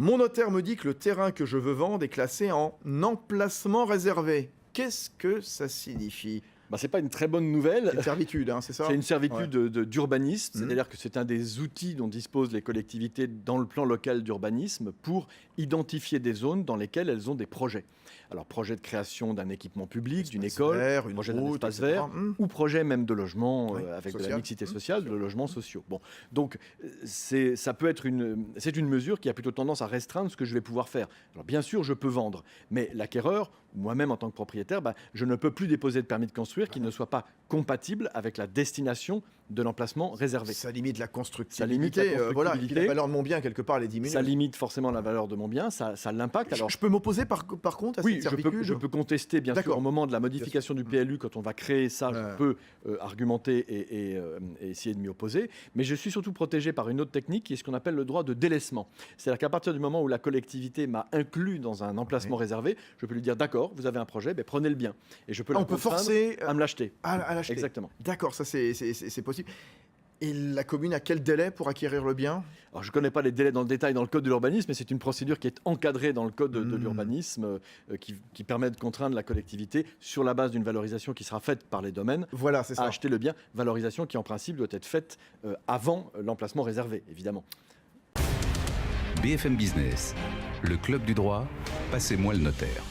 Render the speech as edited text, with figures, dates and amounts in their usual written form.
Mon notaire me dit que le terrain que je veux vendre est classé en emplacement réservé. Qu'est-ce que ça signifie? C'est pas une très bonne nouvelle. C'est une servitude, hein, c'est ça? C'est une servitude d'urbanisme, Mhm. c'est-à-dire que c'est un des outils dont disposent les collectivités dans le plan local d'urbanisme pour identifier des zones dans lesquelles elles ont des projets. Alors, projet de création d'un équipement public, d'une école, vert, une projet d'un route, espace etc. vert, ou projet même de logement Oui, avec de la social. mixité sociale, de logements sociaux. Bon, donc c'est une mesure qui a plutôt tendance à restreindre ce que je vais pouvoir faire. Alors bien sûr, je peux vendre, mais l'acquéreur, moi-même en tant que propriétaire, je ne peux plus déposer de permis de construire qui ne soit pas compatible avec la destination de l'emplacement réservé. Ça limite la Ça constructibilité. limite la Voilà. Et puis la constructibilité. valeur de mon bien, quelque part, elle est diminuée. Ça limite forcément la valeur de mon bien, ça l'impacte. Alors, Je peux m'opposer par contre à oui, cette servitude? je peux contester, bien sûr, D'accord. au moment de la modification du PLU, quand on va créer ça, je peux argumenter et essayer de m'y opposer. Mais je suis surtout protégé par une autre technique qui est ce qu'on appelle le droit de délaissement. C'est-à-dire qu'à partir du moment où la collectivité m'a inclus dans un emplacement réservé, je peux lui dire d'accord, vous avez un projet, prenez le bien. Et je peux On peut forcer à me l'acheter. à l'acheter. Exactement. D'accord, ça c'est possible. Et la commune a quel délai pour acquérir le bien? Alors, je ne connais pas les délais dans le détail dans le code de l'urbanisme, mais c'est une procédure qui est encadrée dans le code de l'urbanisme qui permet de contraindre la collectivité sur la base d'une valorisation qui sera faite par les domaines Voilà, c'est à ça. acheter le bien. Valorisation qui, en principe, doit être faite avant l'emplacement réservé, évidemment. BFM Business, le club du droit, passez-moi le notaire.